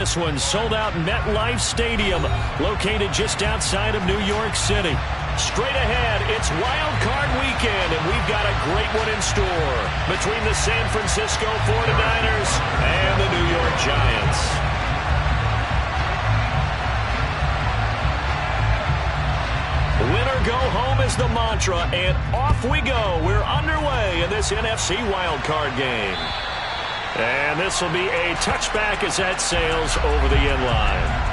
This one sold out MetLife Stadium, located just outside of New York City. Straight ahead, it's Wild Card Weekend, and we've got a great one in store between the San Francisco 49ers and the New York Giants. Winner go home is the mantra, and off we go. We're underway in this NFC Wild Card game. And this will be a touchback as that sails over the end line.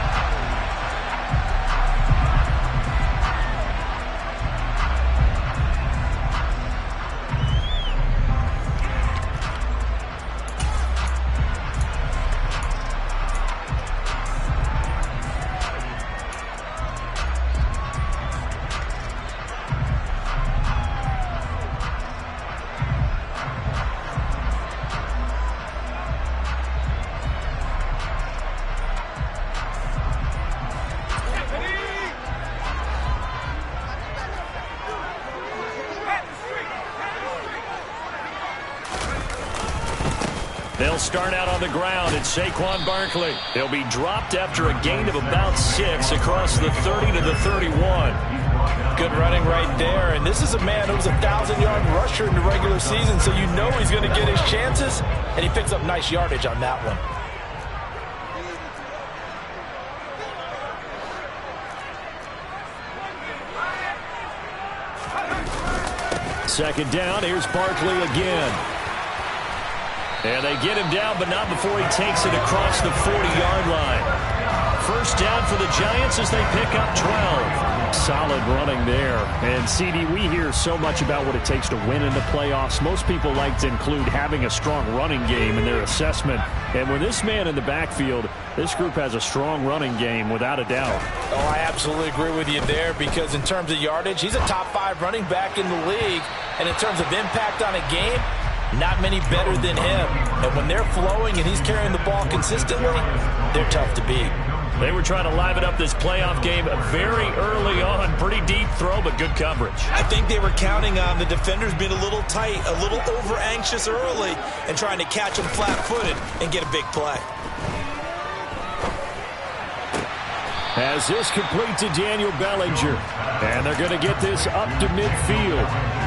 They'll start out on the ground. It's Saquon Barkley. He'll be dropped after a gain of about 6 across the 30 to the 31. Good running right there. And this is a man who was a 1,000-yard rusher in the regular season, so you know he's going to get his chances. And he picks up nice yardage on that one. Second down. Here's Barkley again. And they get him down, but not before he takes it across the 40-yard line. First down for the Giants as they pick up 12. Solid running there. And, CD, we hear so much about what it takes to win in the playoffs. Most people like to include having a strong running game in their assessment. And with this man in the backfield, this group has a strong running game without a doubt. Oh, I absolutely agree with you there, because in terms of yardage, he's a top 5 running back in the league. And in terms of impact on a game, not many better than him. And when they're flowing and he's carrying the ball consistently, they're tough to beat. They were trying to liven up this playoff game very early on. Pretty deep throw, but good coverage. I think they were counting on the defenders being a little tight, a little over-anxious early, and trying to catch them flat-footed and get a big play. As this complete to Daniel Bellinger. And they're going to get this up to midfield.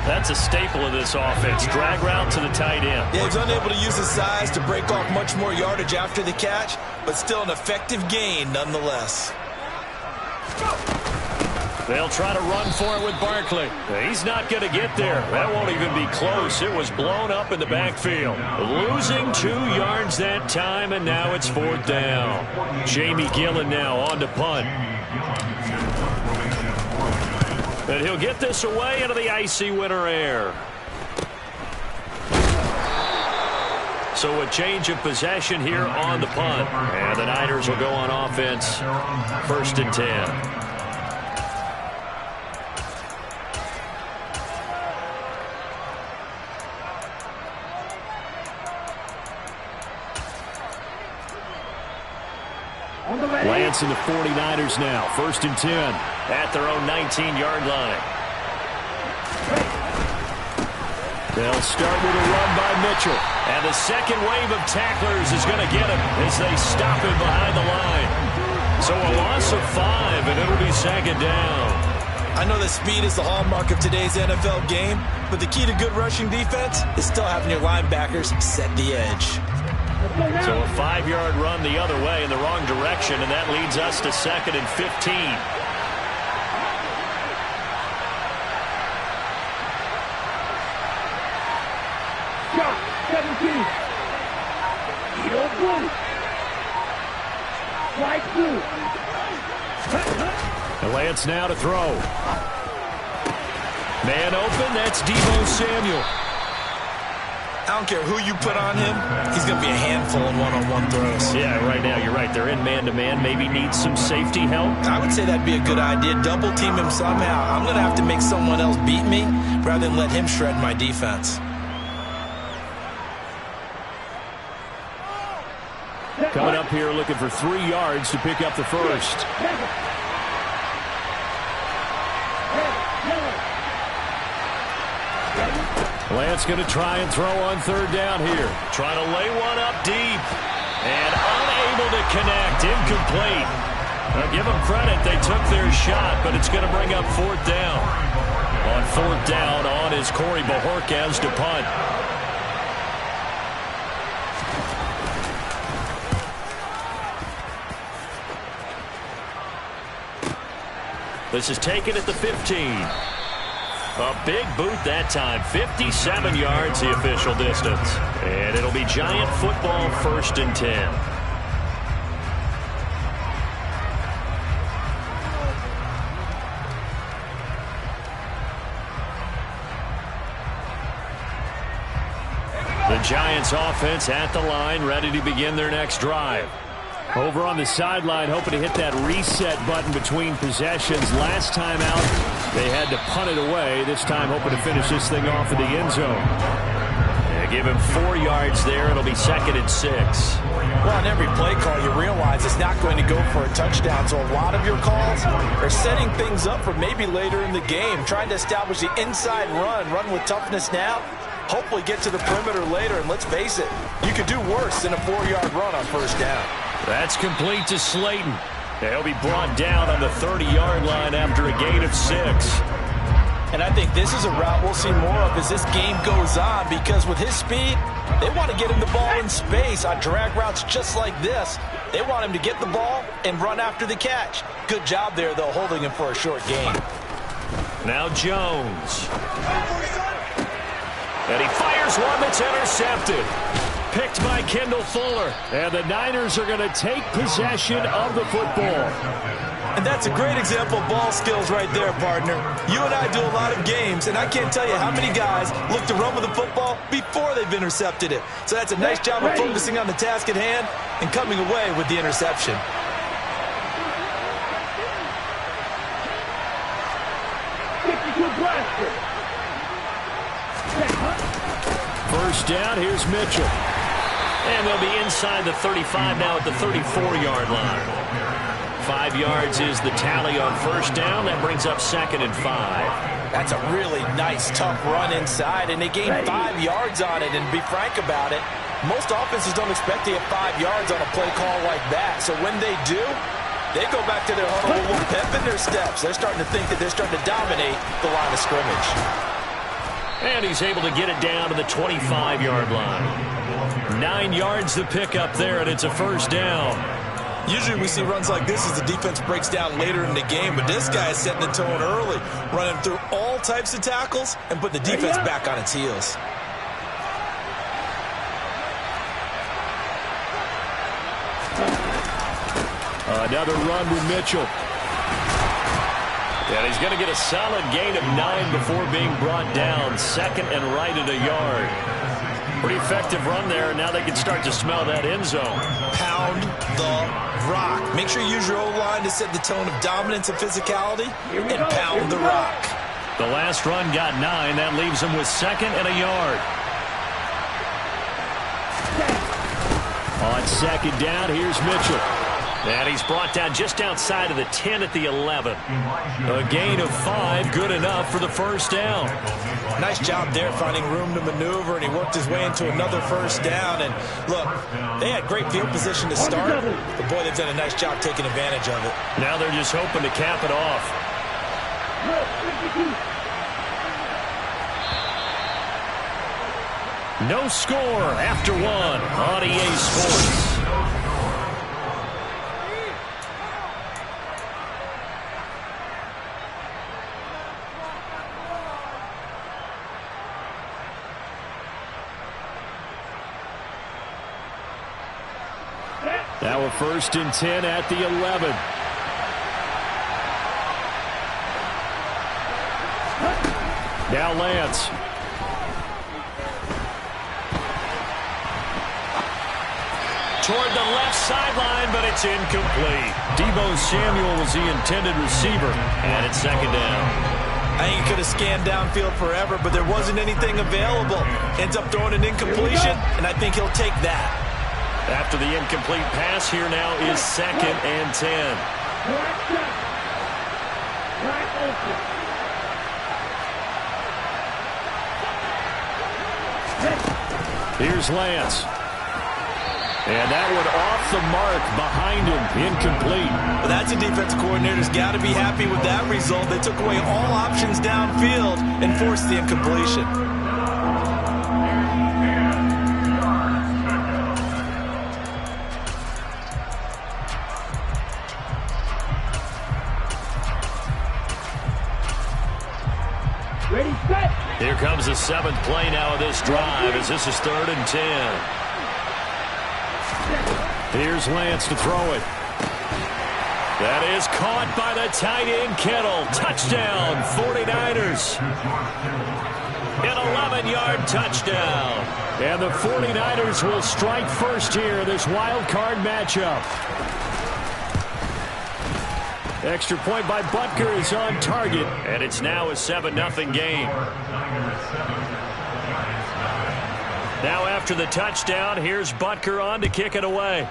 That's a staple of this offense. Drag route to the tight end. Yeah, he's unable to use his size to break off much more yardage after the catch, but still an effective gain nonetheless. They'll try to run for it with Barkley. He's not going to get there. That won't even be close. It was blown up in the backfield. Losing 2 yards that time, and now it's 4th down. Jamie Gillen now on to punt. And he'll get this away into the icy winter air. So a change of possession here on the punt. And the Niners will go on offense. 1st and 10. Lance and the 49ers now. 1st and 10 at their own 19-yard line. They'll start with a run by Mitchell. And the second wave of tacklers is going to get him as they stop him behind the line. So a loss of 5, and it'll be 2nd down. I know that speed is the hallmark of today's NFL game, but the key to good rushing defense is still having your linebackers set the edge. So a 5-yard run the other way in the wrong direction, and that leads us to 2nd and 15. Shot 17. Heel blue. White blue. And Lance now to throw. Man open, that's Deebo Samuel. I don't care who you put on him, he's going to be a handful in one-on-one throws. Yeah, right now, you're right. They're in man-to-man. Maybe needs some safety help. I would say that'd be a good idea. Double team him somehow. I'm going to have to make someone else beat me rather than let him shred my defense. Coming up here looking for 3 yards to pick up the first. Lance going to try and throw on 3rd down here. Trying to lay one up deep. And unable to connect. Incomplete. Now give them credit. They took their shot, but it's going to bring up fourth down. On fourth down, on is Corey Bajorquez to punt. This is taken at the 15. A big boot that time. 57 yards the official distance. And it'll be Giant football, 1st and 10. The Giants offense at the line, ready to begin their next drive. Over on the sideline, hoping to hit that reset button between possessions. Last time out, they had to punt it away. This time, hoping to finish this thing off in the end zone. They give him 4 yards there. It'll be 2nd and 6. Well, on every play call, you realize it's not going to go for a touchdown. So a lot of your calls are setting things up for maybe later in the game, trying to establish the inside run with toughness now. Hopefully get to the perimeter later, and let's face it, you could do worse than a 4-yard run on 1st down. That's complete to Slayton. They'll be brought down on the 30-yard line after a gain of 6. And I think this is a route we'll see more of as this game goes on, because with his speed, they want to get him the ball in space on drag routes just like this. They want him to get the ball and run after the catch. Good job there, though, holding him for a short gain. Now Jones. And he fires one that's intercepted. Picked by Kendall Fuller. And the Niners are going to take possession of the football. And that's a great example of ball skills right there, partner. You and I do a lot of games, and I can't tell you how many guys look to run with the football before they've intercepted it. So that's a nice job of focusing on the task at hand and coming away with the interception. First down, here's Mitchell. And they'll be inside the 35 now at the 34-yard line. 5 yards is the tally on first down. That brings up 2nd and 5. That's a really nice, tough run inside, and they gained 5 yards on it. And to be frank about it, most offenses don't expect to get 5 yards on a play call like that. So when they do, they go back to their huddle with a little pep in their steps. They're starting to think that they're starting to dominate the line of scrimmage. And he's able to get it down to the 25-yard line. 9 yards to pick up there, and it's a first down. Usually we see runs like this as the defense breaks down later in the game, but this guy is setting the tone early, running through all types of tackles and put the defense back on its heels. Another run with Mitchell. And he's going to get a solid gain of 9 before being brought down. 2nd and right at a yard. Pretty effective run there, and now they can start to smell that end zone. Pound the rock. Make sure you use your O-line to set the tone of dominance and physicality, and pound the rock. The last run got 9. That leaves him with 2nd and a yard. On 2nd down, here's Mitchell. And he's brought down just outside of the 10 at the 11. A gain of 5, good enough for the first down. Nice job there finding room to maneuver, and he worked his way into another first down. And look, they had great field position to start, but boy, they've done a nice job taking advantage of it. Now they're just hoping to cap it off. No score after 1 on EA Sports. Now a 1st and 10 at the 11. Now Lance. Toward the left sideline, but it's incomplete. Deebo Samuel was the intended receiver, and it's 2nd down. I think he could have scanned downfield forever, but there wasn't anything available. Ends up throwing an incompletion, and I think he'll take that. After the incomplete pass, here now is 2nd and 10. Here's Lance. And that one off the mark behind him, incomplete. Well, that's a defensive coordinator's got to be happy with that result. They took away all options downfield and forced the incompletion. Ready, set. Here comes the 7th play now of this drive as this is 3rd and 10. Here's Lance to throw it. That is caught by the tight end Kittle. Touchdown, 49ers. An 11-yard touchdown. And the 49ers will strike first here in this wild card matchup. Extra point by Butker is on target. And it's now a 7-0 game. Now after the touchdown, here's Butker on to kick it away.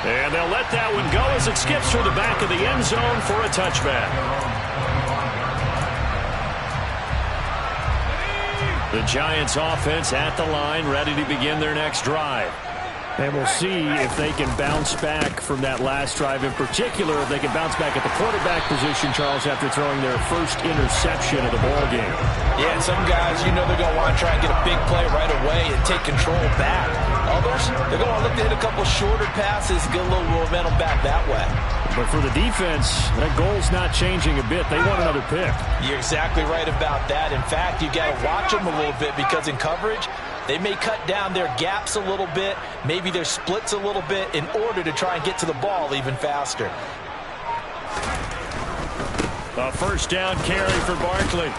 And they'll let that one go as it skips through the back of the end zone for a touchback. The Giants offense at the line, ready to begin their next drive. And we'll see if they can bounce back from that last drive. In particular, if they can bounce back at the quarterback position, Charles, after throwing their first interception of the ball game. Yeah, and some guys, you know they're going to want to try and get a big play right away and take control back. Others, they're going to look to hit a couple shorter passes, get a little momentum back that way. But for the defense, that goal's not changing a bit. They want another pick. You're exactly right about that. In fact, you got to watch them a little bit because in coverage, they may cut down their gaps a little bit, maybe their splits a little bit in order to try and get to the ball even faster. A first down carry for Barkley.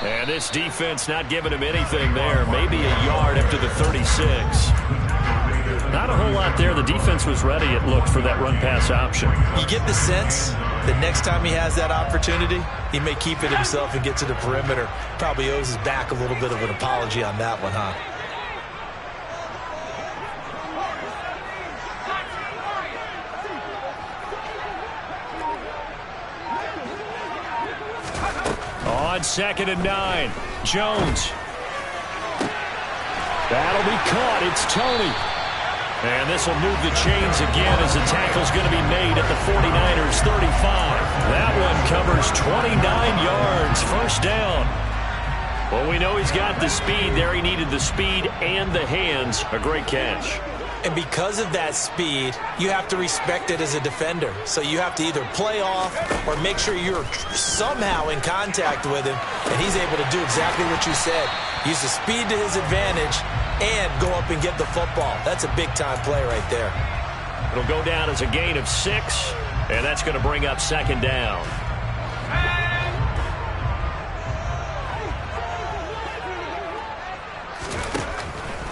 And this defense not giving him anything there. Maybe a yard up to the 36. Not a whole lot there. The defense was ready, it looked, for that run-pass option. You get the sense that next time he has that opportunity, he may keep it himself and get to the perimeter. Probably owes his back a little bit of an apology on that one, huh? On 2nd and 9, Jones. That'll be caught. It's Tony. And this will move the chains again as the tackle's going to be made at the 49ers 35. That one covers 29 yards. First down. Well, we know he's got the speed there. He needed the speed and the hands. A great catch. And because of that speed, you have to respect it as a defender. So you have to either play off or make sure you're somehow in contact with him. And he's able to do exactly what you said. Use the speed to his advantage and go up and get the football. That's a big-time play right there. It'll go down as a gain of 6, and that's going to bring up 2nd down.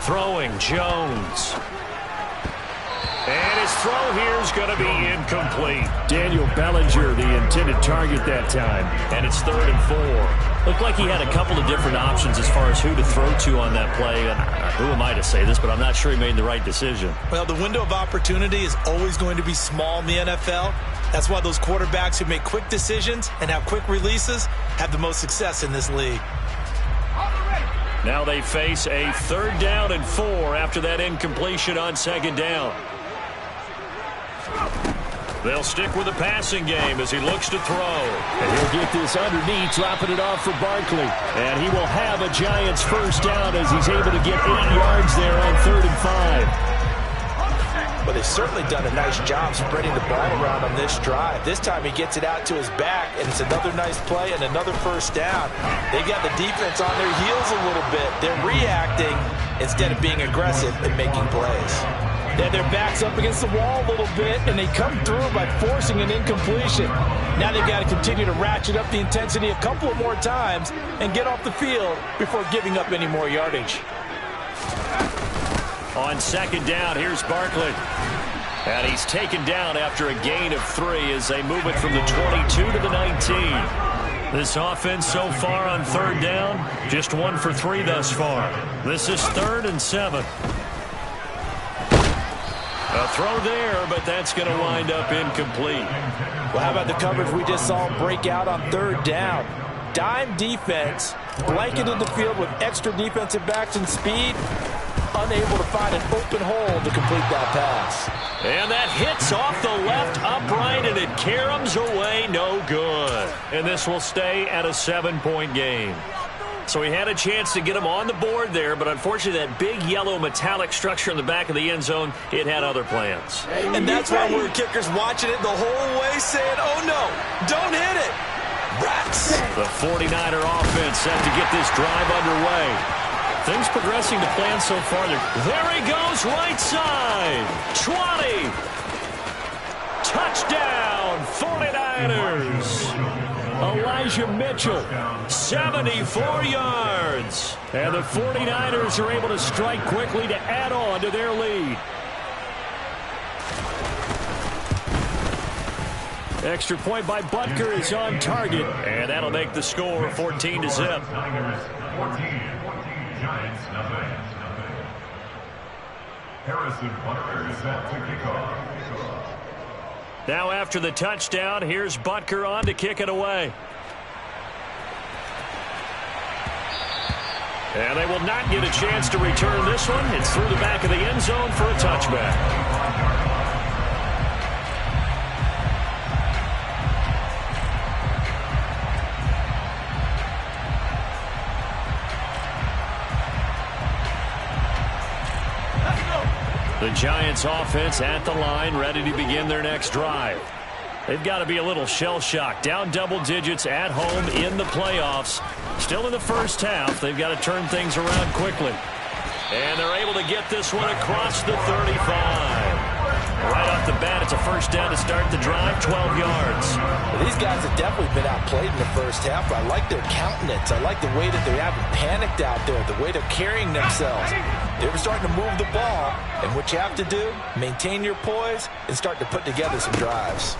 Throwing, Jones. And his throw here is going to be incomplete. Daniel Bellinger, the intended target that time. And it's 3rd and 4. Looked like he had a couple of different options as far as who to throw to on that play. And who am I to say this, but I'm not sure he made the right decision. Well, the window of opportunity is always going to be small in the NFL. That's why those quarterbacks who make quick decisions and have quick releases have the most success in this league. Now they face a 3rd down and 4 after that incompletion on 2nd down. They'll stick with the passing game as he looks to throw. And he'll get this underneath, dropping it off for Barkley. And he will have a Giants first down as he's able to get 8 yards there on 3rd and 5. But they've certainly done a nice job spreading the ball around on this drive. This time he gets it out to his back, and it's another nice play and another first down. They got the defense on their heels a little bit. They're reacting instead of being aggressive and making plays. They have their backs up against the wall a little bit, and they come through by forcing an incompletion. Now they've got to continue to ratchet up the intensity a couple of more times and get off the field before giving up any more yardage. On 2nd down, here's Barkley. And he's taken down after a gain of 3 as they move it from the 22 to the 19. This offense so far on 3rd down, just 1 for 3 thus far. This is 3rd and 7. A throw there, but that's going to wind up incomplete. Well, how about the coverage we just saw break out on 3rd down? dime defense, blanketed the field with extra defensive backs and speed, unable to find an open hole to complete that pass. And that hits off the left upright, and it caroms away, no good. And this will stay at a 7-point game. So he had a chance to get him on the board there, but unfortunately that big yellow metallic structure in the back of the end zone, it had other plans. And that's why we're kickers watching it the whole way saying, oh no, don't hit it. Rats. The 49er offense set to get this drive underway. Things progressing to plan so far. There he goes, right side. 20. Touchdown, 49ers. Elijah Mitchell, 74 yards. And the 49ers are able to strike quickly to add on to their lead. Extra point by Butker is on target, and that'll make the score 14-0. Harrison Butker is set to kick off. Now after the touchdown, here's Butker on to kick it away. And they will not get a chance to return this one. It's through the back of the end zone for a touchback. The Giants offense at the line, ready to begin their next drive. They've got to be a little shell-shocked. Down double digits at home in the playoffs. Still in the first half. They've got to turn things around quickly. And they're able to get this one across the 35. Right off the bat, it's a first down to start the drive, 12 yards. Well, these guys have definitely been outplayed in the first half. I like their countenance. I like the way that they haven't panicked out there, the way they're carrying themselves. They were starting to move the ball, and what you have to do, maintain your poise and start to put together some drives.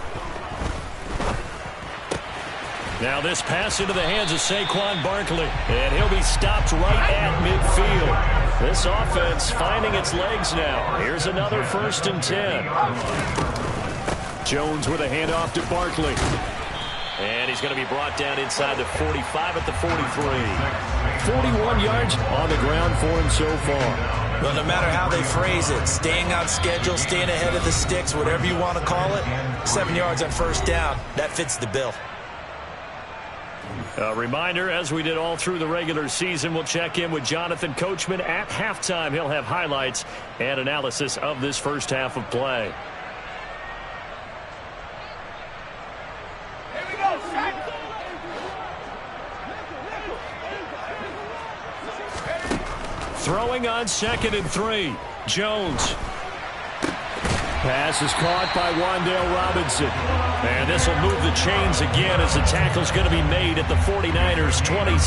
Now this pass into the hands of Saquon Barkley, and he'll be stopped right at midfield. This offense finding its legs now. Here's another 1st and 10. Jones with a handoff to Barkley. And he's going to be brought down inside the 45 at the 43. 41 yards on the ground for him so far. Well, no matter how they phrase it, staying on schedule, staying ahead of the sticks, whatever you want to call it, 7 yards on first down, that fits the bill. A reminder, as we did all through the regular season, we'll check in with Jonathan Coachman at halftime. He'll have highlights and analysis of this first half of play. Here we go, Throwing on 2nd and 3. Jones. Pass is caught by Wan'Dale Robinson. And this will move the chains again as the tackle's going to be made at the 49ers 26.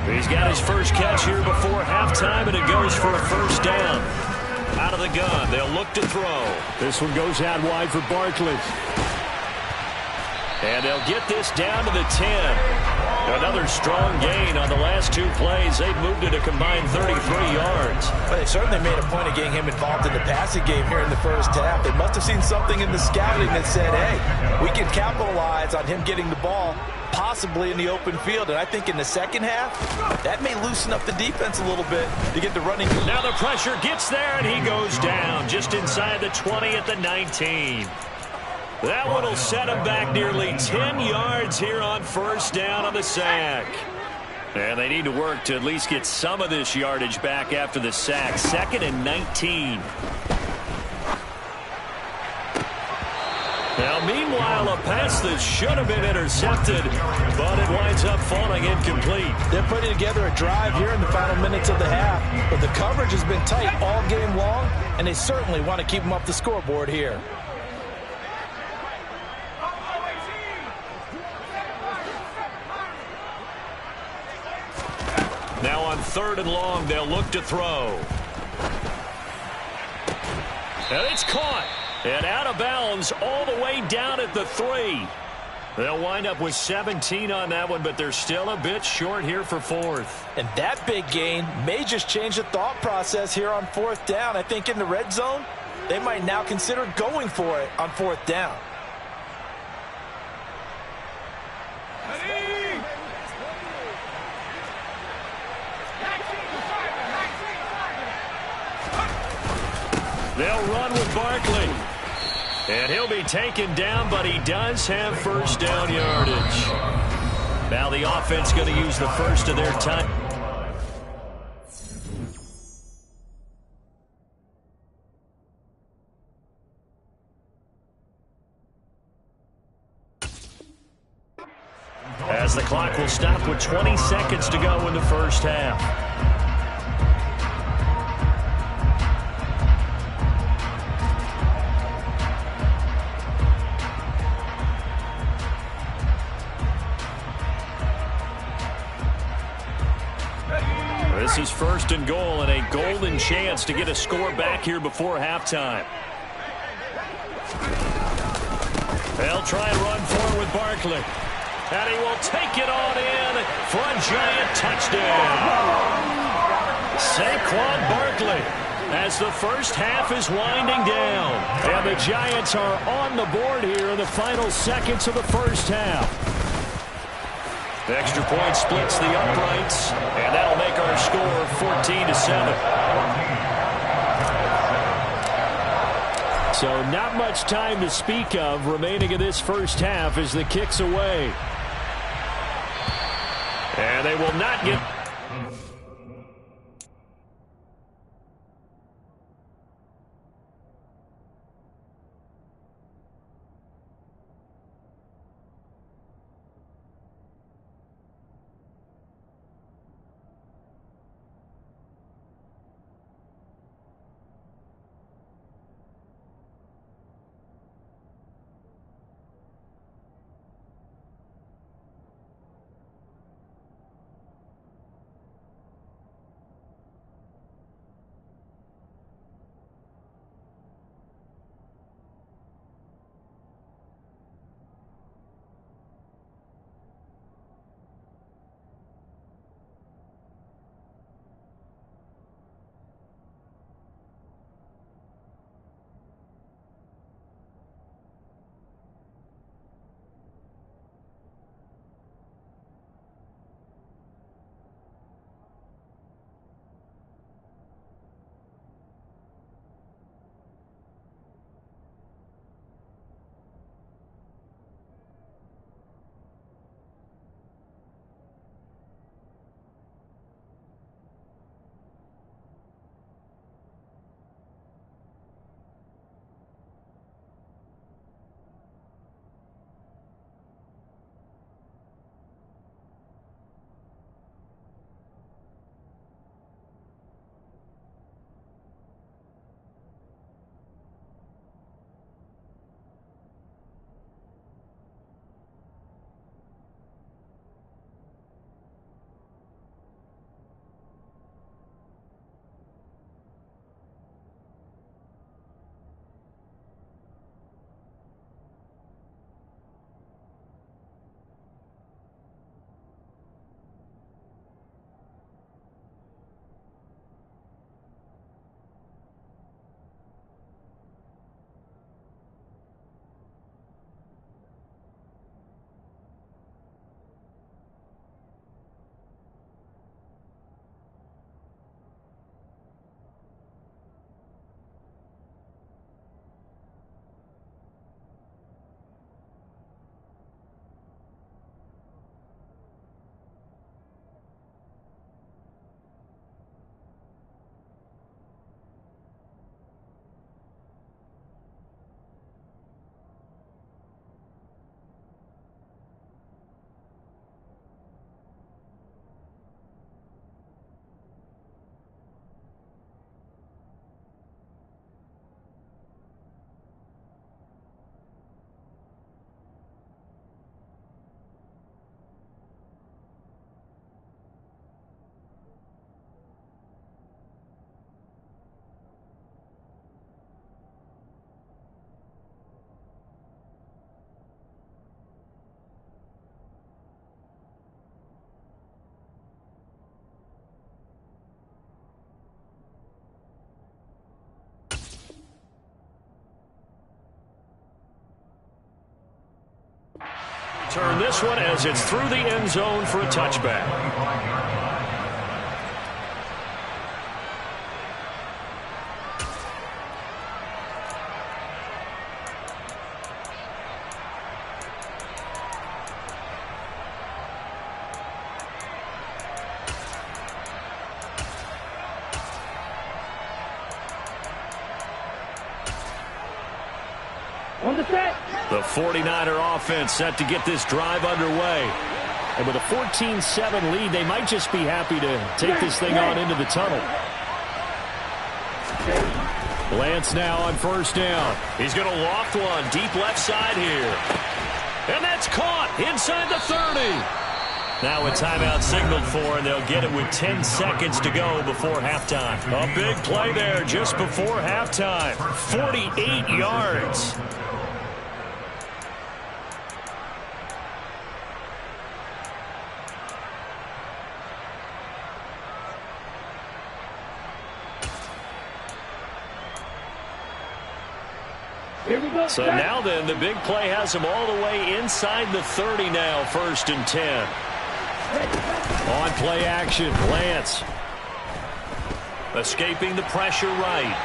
He's got his first catch here before halftime, and it goes for a first down. Out of the gun, they'll look to throw. This one goes out wide for Barkley. And they'll get this down to the 10. Another strong gain on the last 2 plays. They've moved it a combined 33 yards. Well, they certainly made a point of getting him involved in the passing game here in the first half. They must have seen something in the scouting that said, hey, we can capitalize on him getting the ball, possibly in the open field. And I think in the second half, that may loosen up the defense a little bit to get the running. Now the pressure gets there, and he goes down just inside the 20 at the 19. That one will set him back nearly 10 yards here on first down on the sack. And they need to work to at least get some of this yardage back after the sack. 2nd and 19. Now, meanwhile, a pass that should have been intercepted, but it winds up falling incomplete. They're putting together a drive here in the final minutes of the half, but the coverage has been tight all game long, and they certainly want to keep them up the scoreboard here. Now on 3rd and long, they'll look to throw. And it's caught. And out of bounds all the way down at the 3. They'll wind up with 17 on that one, but they're still a bit short here for 4th. And that big gain may just change the thought process here on 4th down. I think in the red zone, they might now consider going for it on 4th down. They'll run with Barkley. And he'll be taken down, but he does have first down yardage. Now the offense going to use the first of their time. As the clock will stop with 20 seconds to go in the first half. This is first and goal and a golden chance to get a score back here before halftime. They'll try and run forward with Barkley. And he will take it on in for a giant touchdown. Saquon Barkley as the first half is winding down. And the Giants are on the board here in the final seconds of the first half. The extra point splits the uprights, and that'll make our score 14-7. So not much time to speak of remaining in this first half as the kick's away. And they will not get... Turn this one as it's through the end zone for a touchback. On the set. The 49er offense set to get this drive underway. And with a 14-7 lead, they might just be happy to take this thing on into the tunnel. Lance now on first down. He's going to loft one deep left side here. And that's caught inside the 30. Now a timeout signaled for, and they'll get it with 10 seconds to go before halftime. A big play there just before halftime. 48 yards. So now then, the big play has them all the way inside the 30 now, 1st and 10. On play action, Lance. Escaping the pressure right.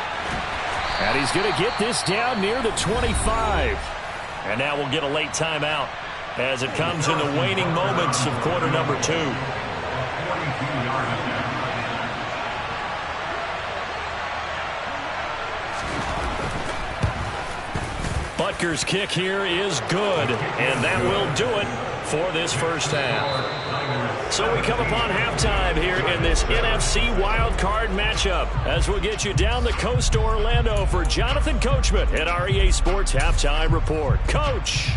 And he's going to get this down near the 25. And now we'll get a late timeout as it comes in the waning moments of quarter number 2. Butker's kick here is good, and that will do it for this first half. So we come upon halftime here in this NFC wildcard matchup as we'll get you down the coast to Orlando for Jonathan Coachman at our EA Sports Halftime Report. Coach!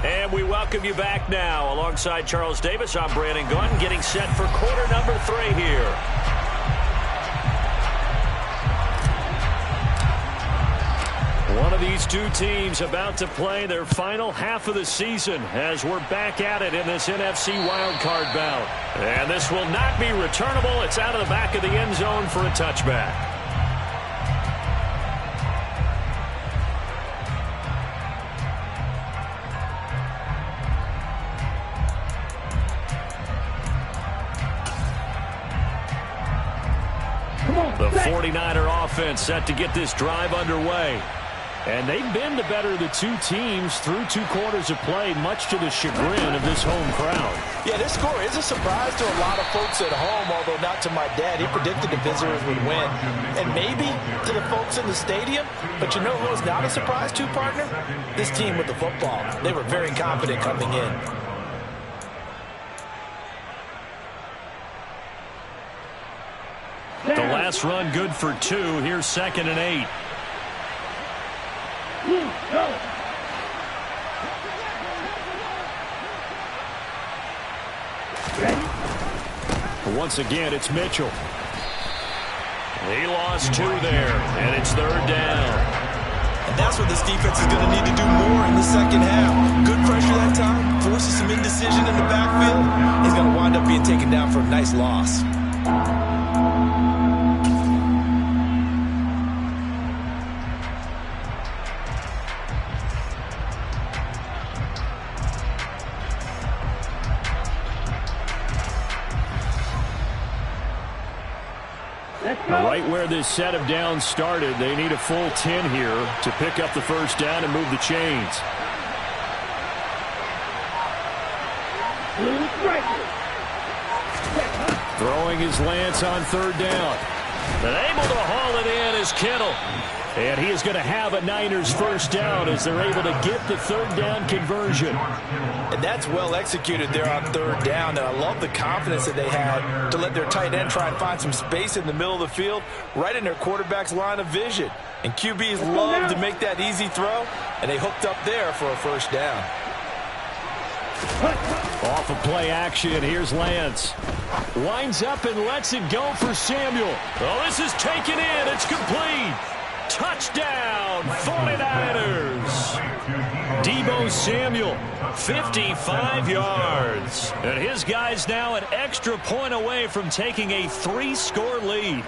And we welcome you back now. Alongside Charles Davis, I'm Brandon Gunn, getting set for quarter number 3 here. One of these two teams about to play their final half of the season as we're back at it in this NFC wildcard bout. And this will not be returnable. It's out of the back of the end zone for a touchback. The 49er offense set to get this drive underway. And they've been the better of the two teams through 2 quarters of play, much to the chagrin of this home crowd. Yeah, this score is a surprise to a lot of folks at home, although not to my dad. He predicted the visitors would win. And maybe to the folks in the stadium. But you know who was not a surprise to, partner? This team with the football. They were very confident coming in. The last run good for 2. Here's 2nd and 8. Once again, it's Mitchell. He lost 2 there, and it's 3rd down. And that's what this defense is going to need to do more in the second half. Good pressure that time, forces some indecision in the backfield. He's going to wind up being taken down for a nice loss. Right where this set of downs started, they need a full 10 here to pick up the first down and move the chains. Throwing his Lance on 3rd down. And able to haul it in is Kittle. And he is going to have a Niners first down as they're able to get the 3rd down conversion. And that's well executed there on 3rd down. And I love the confidence that they had to let their tight end try and find some space in the middle of the field, right in their quarterback's line of vision. And QBs love to make that easy throw, and they hooked up there for a first down. Off of play action, here's Lance. Winds up and lets it go for Samuel. Oh, this is taken in. It's complete. Touchdown, 49ers. Deebo Samuel, 55 yards. And his guys now an extra point away from taking a 3-score lead.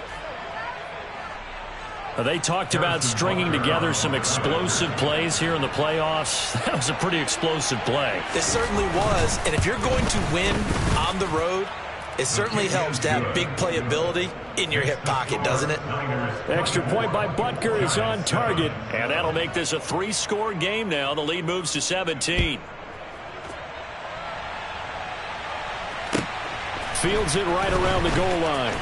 They talked about stringing together some explosive plays here in the playoffs. That was a pretty explosive play. It certainly was. And if you're going to win on the road, it certainly helps to have big playability in your hip pocket, doesn't it? Extra point by Butker is on target. And that'll make this a 3-score game now. The lead moves to 17. Fields it right around the goal line.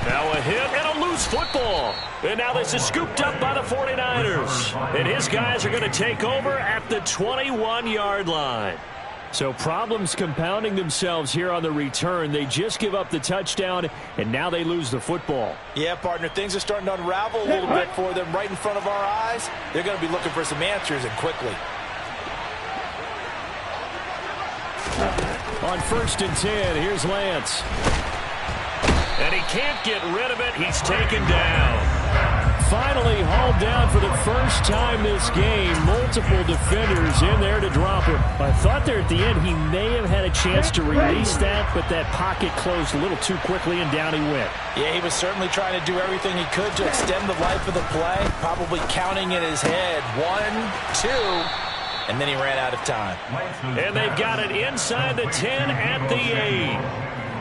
Now a hit and a loose loose football. And now this is scooped up by the 49ers. And his guys are going to take over at the 21-yard line. So problems compounding themselves here on the return. They just give up the touchdown, and now they lose the football. Yeah, partner, things are starting to unravel a little bit for them right in front of our eyes. They're going to be looking for some answers, and quickly. On 1st and 10, here's Lance. And he can't get rid of it. He's taken down. Finally hauled down for the first time this game. Multiple defenders in there to drop him. I thought there at the end he may have had a chance to release that, but that pocket closed a little too quickly, and down he went. Yeah, he was certainly trying to do everything he could to extend the life of the play, probably counting in his head. 1, 2, and then he ran out of time. And they've got it inside the 10 at the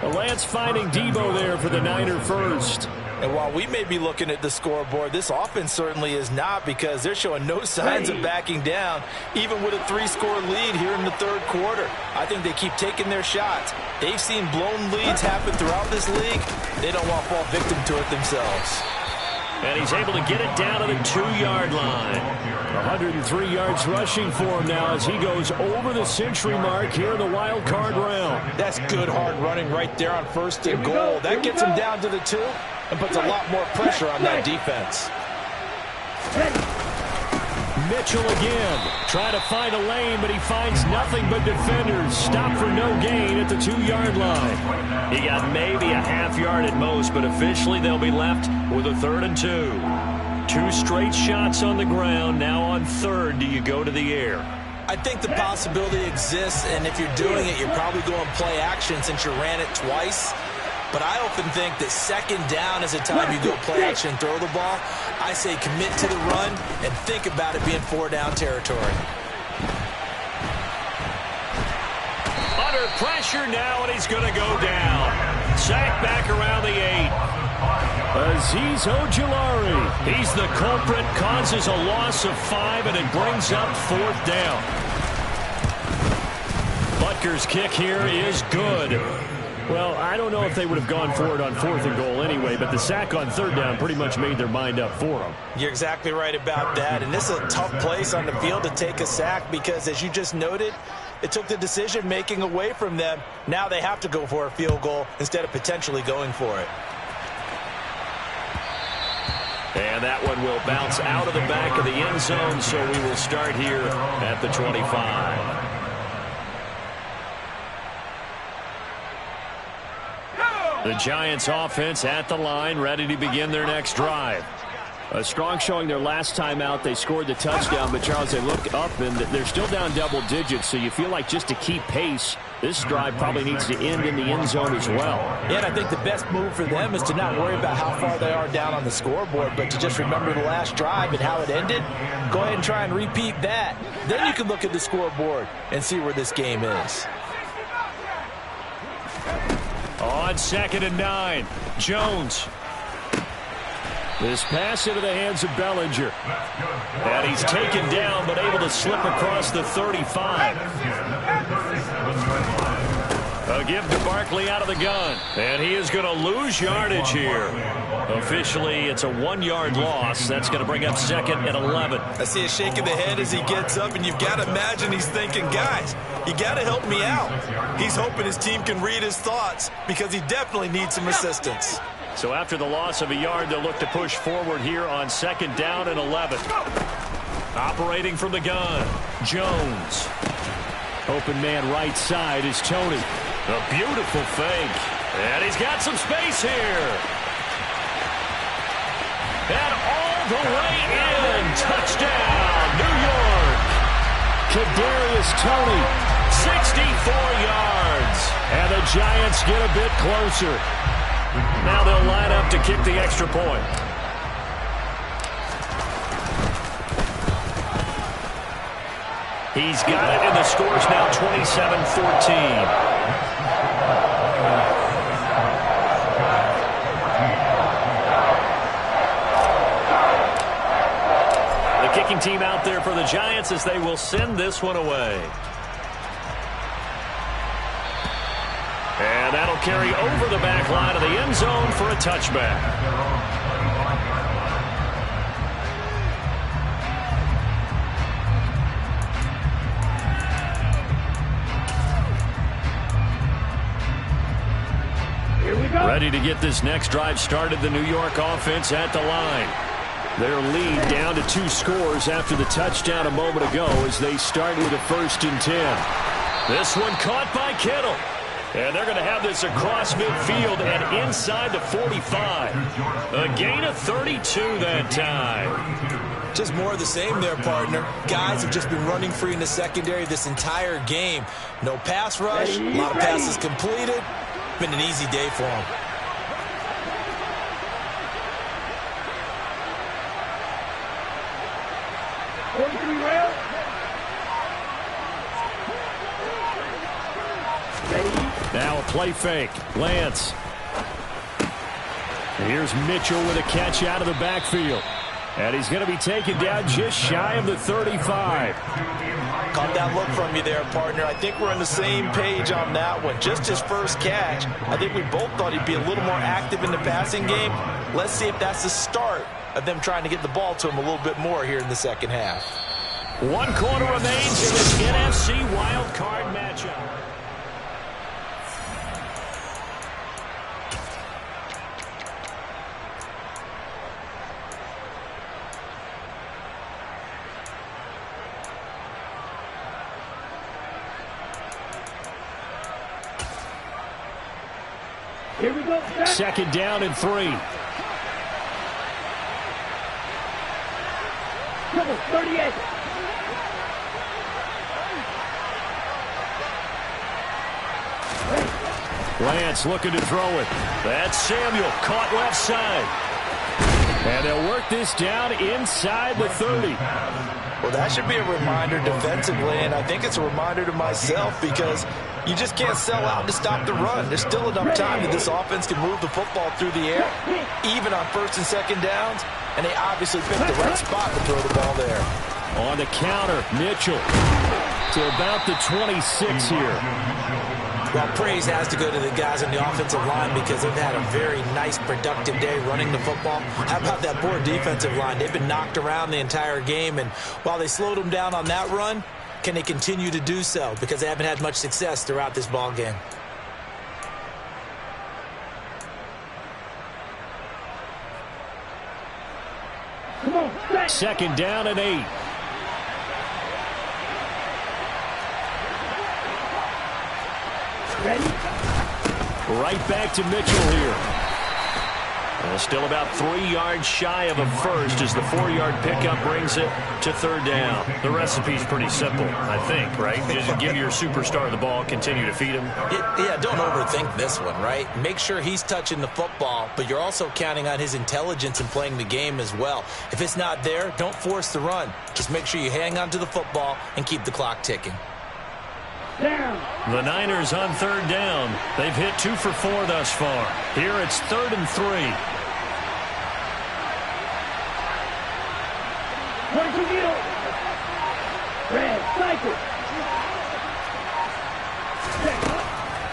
8. Lance finding Debo there for the Niner first. And while we may be looking at the scoreboard, this offense certainly is not, because they're showing no signs of backing down, even with a 3-score lead here in the third quarter. I think they keep taking their shots. They've seen blown leads happen throughout this league. They don't want to fall victim to it themselves. And he's able to get it down to the 2-yard line. 103 yards rushing for him now as he goes over the century mark here in the wild card round. That's good hard running right there on 1st and goal. That gets him down to the 2 and puts a lot more pressure on that defense. Mitchell again, trying to find a lane, but he finds nothing but defenders. Stop for no gain at the 2-yard line. He got maybe a half yard at most, but officially they'll be left with a 3rd and 2. 2 straight shots on the ground. Now on 3rd, do you go to the air? I think the possibility exists, and if you're doing it, you're probably going play action since you ran it twice. But I often think that 2nd down is a time you go play action and throw the ball. I say commit to the run and think about it being 4-down territory. Under pressure now, and he's going to go down. Sack back around the 8. Azeez Ojulari. He's the culprit, causes a loss of 5, and it brings up 4th down. Butker's kick here is good. Well, I don't know if they would have gone for it on 4th and goal anyway, but the sack on 3rd down pretty much made their mind up for them. You're exactly right about that, and this is a tough place on the field to take a sack because, as you just noted, it took the decision-making away from them. Now they have to go for a field goal instead of potentially going for it. And that one will bounce out of the back of the end zone, so we will start here at the 25. The Giants offense at the line, ready to begin their next drive. A strong showing their last time out. They scored the touchdown, but Charles, they look up and they're still down double digits, so you feel like just to keep pace, this drive probably needs to end in the end zone as well. Yeah, and I think the best move for them is to not worry about how far they are down on the scoreboard, but to just remember the last drive and how it ended. Go ahead and try and repeat that. Then you can look at the scoreboard and see where this game is. On 2nd and 9, Jones. This pass into the hands of Bellinger. And he's taken down, but able to slip across the 35. A give to Barkley out of the gun. And he is going to lose yardage here. Officially, it's a 1-yard loss. That's going to bring up 2nd and 11. I see a shake of the head as he gets up, and you've got to imagine he's thinking, guys, you got to help me out. He's hoping his team can read his thoughts because he definitely needs some assistance. So after the loss of a yard, they'll look to push forward here on 2nd down and 11. Operating from the gun, Jones. Open man right side is Tony. A beautiful fake. And he's got some space here. And all the way in. Touchdown, New York. Kadarius Toney. 64 yards. And the Giants get a bit closer. Now they'll line up to kick the extra point. He's got it, and the score's now 27-14. The kicking team out there for the Giants as they will send this one away. And that'll carry over the back line of the end zone for a touchback. Here we go. Ready to get this next drive started, the New York offense at the line. Their lead down to 2 scores after the touchdown a moment ago as they start with a 1st and 10. This one caught by Kittle. And they're going to have this across midfield and inside the 45. A gain of 32 that time. Just more of the same there, partner. Guys have just been running free in the secondary this entire game. No pass rush, a lot of passes completed. Been an easy day for them. Now a play fake. Lance. And here's Mitchell with a catch out of the backfield. And he's going to be taken down just shy of the 35. Caught that look from you there, partner. I think we're on the same page on that one. Just his first catch. I think we both thought he'd be a little more active in the passing game. Let's see if that's the start of them trying to get the ball to him a little bit more here in the second half. 1 quarter remains in this NFC wild card matchup. Here we go. 2nd down and 3. Double 38. Lance looking to throw it. That's Samuel caught left side. And they'll work this down inside the 30. Well, that should be a reminder defensively, and I think it's a reminder to myself because you just can't sell out to stop the run. There's still enough time that this offense can move the football through the air, even on 1st and 2nd downs, and they obviously picked the right spot to throw the ball there. On the counter, Mitchell to about the 26 here. Well, praise has to go to the guys on the offensive line because they've had a very nice, productive day running the football. How about that poor defensive line? They've been knocked around the entire game, and while they slowed them down on that run, can they continue to do so? Because they haven't had much success throughout this ball game. Come on, 2nd down and 8. ready? Right back to Mitchell here. Well, still about 3 yards shy of a first as the 4-yard pickup brings it to 3rd down. The recipe's pretty simple, I think, right? Just give your superstar the ball, continue to feed him. Yeah, don't overthink this one, right? Make sure he's touching the football, but you're also counting on his intelligence in playing the game as well. If it's not there, don't force the run. Just make sure you hang on to the football and keep the clock ticking. Down. The Niners on 3rd down. They've hit 2 for 4 thus far. Here it's 3rd and 3. 22 middle. Red, cycle.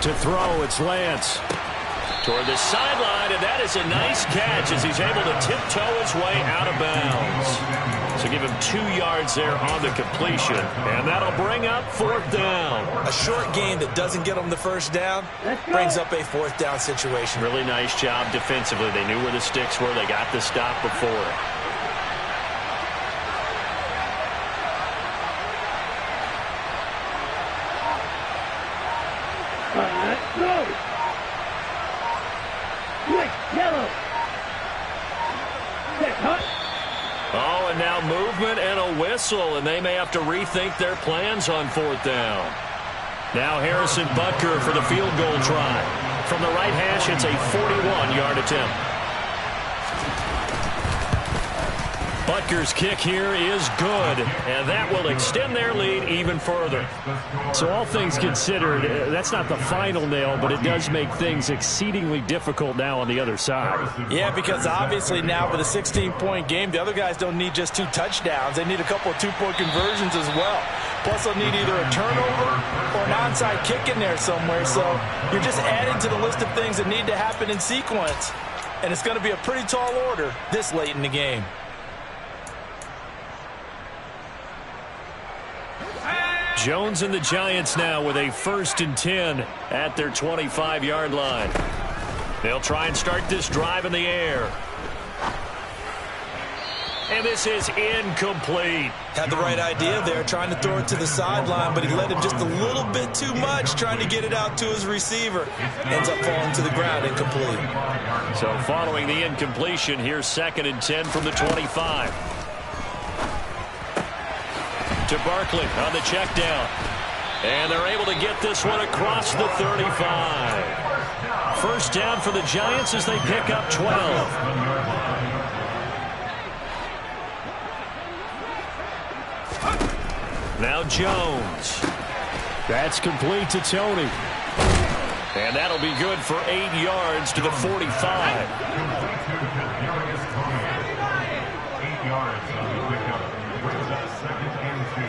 To throw, it's Lance. Toward the sideline, and that is a nice catch as he's able to tiptoe his way out of bounds. So give him 2 yards there on the completion, and that'll bring up 4th down. A short gain that doesn't get them the first down brings up a 4th down situation. Really nice job defensively. They knew where the sticks were. They got the stop before it. Let's go. Quick, yellow. Set, hut. Oh, and now movement and a whistle, and they may have to rethink their plans on 4th down. Now Harrison Butker for the field goal try. From the right hash, it's a 41-yard attempt. Butker's kick here is good, and that will extend their lead even further. So all things considered, that's not the final nail, but it does make things exceedingly difficult now on the other side. Yeah, because obviously now with a 16-point game, the other guys don't need just 2 touchdowns. They need a couple of 2-point conversions as well. Plus, they'll need either a turnover or an onside kick in there somewhere. So you're just adding to the list of things that need to happen in sequence. And it's going to be a pretty tall order this late in the game. Jones and the Giants now with a 1st and 10 at their 25-yard line. They'll try and start this drive in the air. And this is incomplete. Had the right idea there, trying to throw it to the sideline, but he led him just a little bit too much, trying to get it out to his receiver. Ends up falling to the ground, incomplete. So following the incompletion, here's 2nd and 10 from the 25. To Barkley on the check down. And they're able to get this one across the 35. First down for the Giants as they pick up 12. Now Jones. That's complete to Tony. And that'll be good for 8 yards to the 45. 8 yards on the pickup. Brings up 2nd and 2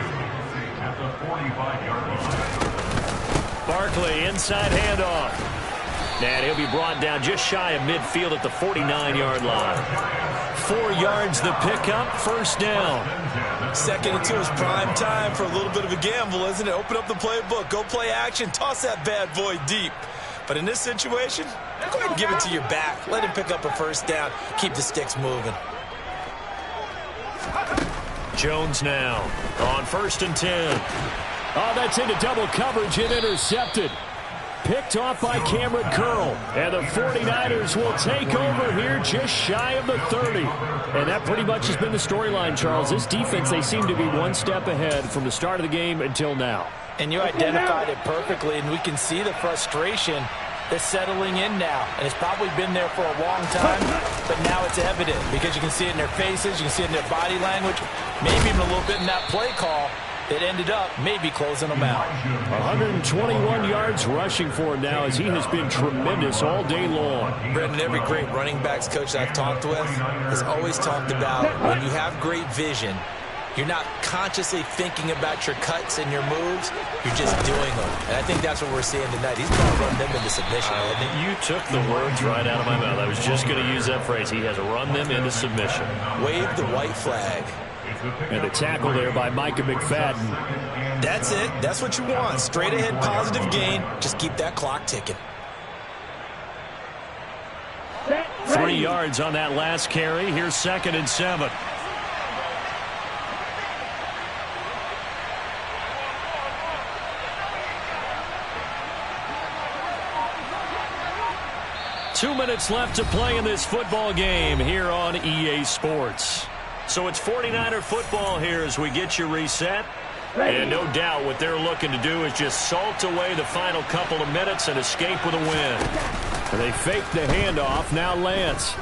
at the 45-yard line. Barkley inside handoff. And he'll be brought down just shy of midfield at the 49-yard line. 4 yards the pickup, first down. 2nd and 2 is prime time for a little bit of a gamble, isn't it? Open up the playbook, go play action, toss that bad boy deep. But in this situation, go ahead and give it to your back. Let him pick up a first down. Keep the sticks moving. Jones now on 1st and 10. Oh, that's into double coverage and intercepted. Picked off by Cameron Curl. And the 49ers will take over here just shy of the 30. And that pretty much has been the storyline, Charles. This defense, they seem to be one step ahead from the start of the game until now. And you identified it perfectly, and we can see the frustration that's settling in now. And it's probably been there for a long time, but now it's evident because you can see it in their faces, you can see it in their body language, maybe even a little bit in that play call that ended up maybe closing them out. 121 yards rushing for him now as he has been tremendous all day long. Brendan, every great running backs coach I've talked with has always talked about when you have great vision, you're not consciously thinking about your cuts and your moves. You're just doing them. And I think that's what we're seeing tonight. He's going to run them into submission. You took the words right out of my mouth. I was just going to use that phrase. He has run them into submission. Wave the white flag. And the tackle there by Micah McFadden. That's it. That's what you want. Straight ahead positive gain. Just keep that clock ticking. 3 yards on that last carry. Here's 2nd and 7. Two minutes left to play in this football game here on EA Sports. So it's 49er football here as we get you reset. And no doubt what they're looking to do is just salt away the final couple of minutes and escape with a win. And they fake the handoff. Now Lance.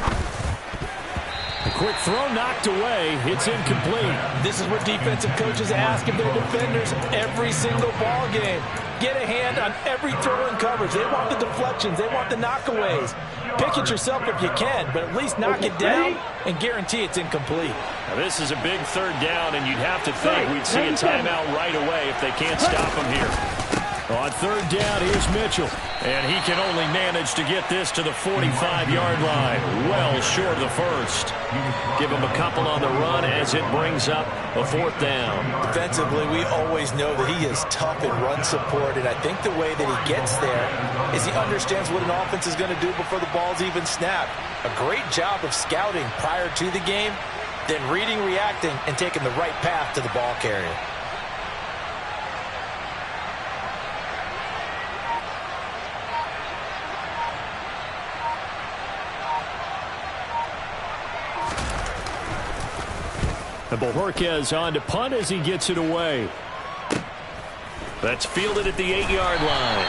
A quick throw knocked away. It's incomplete. This is what defensive coaches ask of their defenders every single ball game. Get a hand on every throw in coverage. They want the deflections. They want the knockaways. Pick it yourself if you can, but at least knock it down and guarantee it's incomplete. Now this is a big 3rd down, and you'd have to think we'd see a timeout right away if they can't stop him here. On 3rd down, here's Mitchell. And he can only manage to get this to the 45-yard line. Well short of the first. Give him a couple on the run as it brings up a 4th down. Defensively, we always know that he is tough in run support, and I think the way that he gets there is he understands what an offense is going to do before the ball's even snapped. A great job of scouting prior to the game, then reading, reacting, and taking the right path to the ball carrier. And Bojorquez on to punt as he gets it away. That's fielded at the 8-yard line.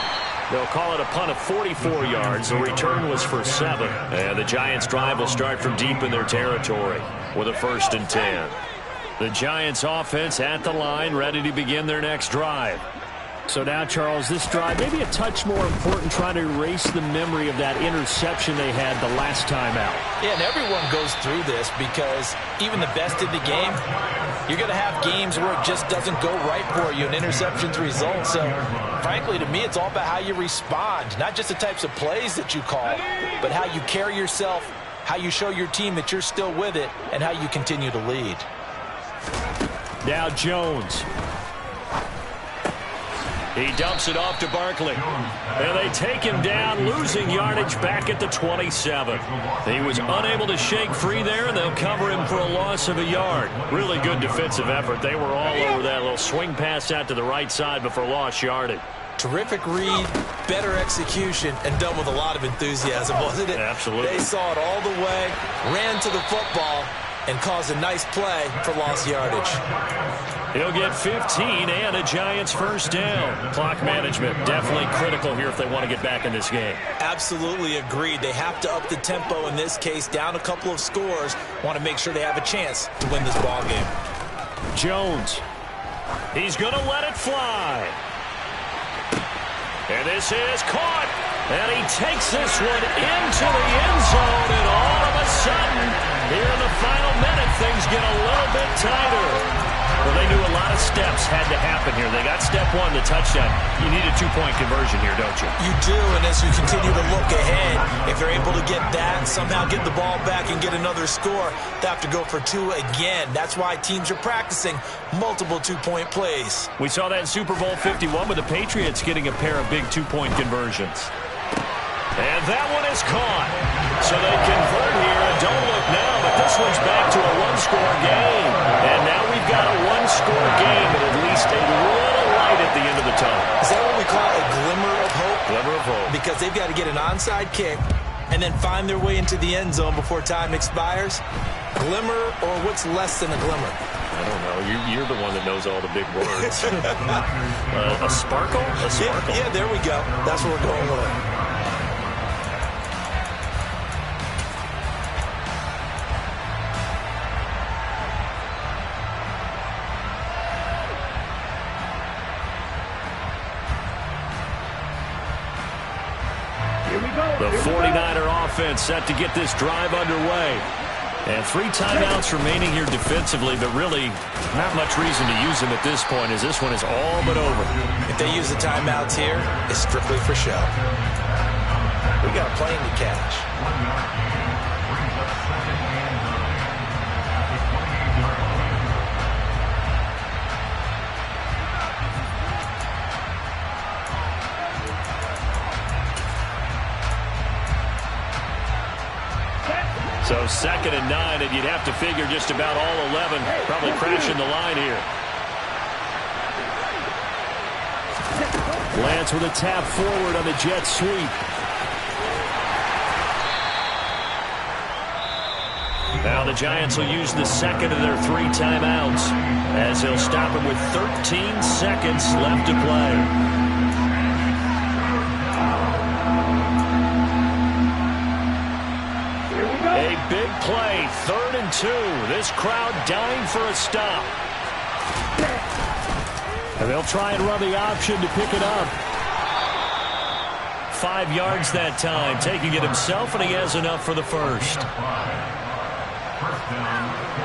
They'll call it a punt of 44 yards. The return was for 7. And the Giants' drive will start from deep in their territory with a 1st and 10. The Giants' offense at the line, ready to begin their next drive. So now, Charles, this drive maybe a touch more important, trying to erase the memory of that interception they had the last time out. Yeah, and everyone goes through this because even the best in the game, you're going to have games where it just doesn't go right for you and interceptions result. So, frankly, to me, it's all about how you respond, not just the types of plays that you call, but how you carry yourself, how you show your team that you're still with it, and how you continue to lead. He dumps it off to Barkley. And they take him down, losing yardage back at the 27. He was unable to shake free there, and they'll cover him for a loss of a yard. Really good defensive effort. They were all over that little swing pass out to the right side before lost yardage. Terrific read, better execution, and done with a lot of enthusiasm, wasn't it? Absolutely. They saw it all the way, ran to the football, and caused a nice play for lost yardage. He'll get 15 and a Giants first down. Clock management definitely critical here if they want to get back in this game. Absolutely agreed. They have to up the tempo in this case, down a couple of scores. Want to make sure they have a chance to win this ball game. Jones. He's going to let it fly. And this is caught. And he takes this one into the end zone. And all of a sudden, here in the final minute, things get a little bit tighter. Well, they knew a lot of steps had to happen here. They got step one, the touchdown. You need a two-point conversion here, don't you? You do, and as you continue to look ahead, if they're able to get that, somehow get the ball back and get another score, they have to go for two again. That's why teams are practicing multiple two-point plays. We saw that in Super Bowl 51 with the Patriots getting a pair of big two-point conversions. And that one is caught. So they convert here, and don't look now, but this one's back to a one-score game. And now we've got a one-score game and at least a little light at the end of the tunnel. Is that what we call a glimmer of hope? Glimmer of hope. Because they've got to get an onside kick and then find their way into the end zone before time expires. Glimmer, or what's less than a glimmer? I don't know. You're the one that knows all the big words. A sparkle? A sparkle. Yeah, there we go. That's what we're going with. The 49er offense set to get this drive underway. And 3 timeouts remaining here defensively, but really not much reason to use them at this point as this one is all but over. If they use the timeouts here, it's strictly for show. We got a plane to catch. So 2nd and 9, and you'd have to figure just about all 11 probably crashing the line here. Lance with a tap forward on the jet sweep. Now the Giants will use the second of their 3 timeouts as they'll stop him with 13 seconds left to play. A big play, 3rd and 2. This crowd dying for a stop. And they'll try and run the option to pick it up. 5 yards that time, taking it himself, and he has enough for the first. First down.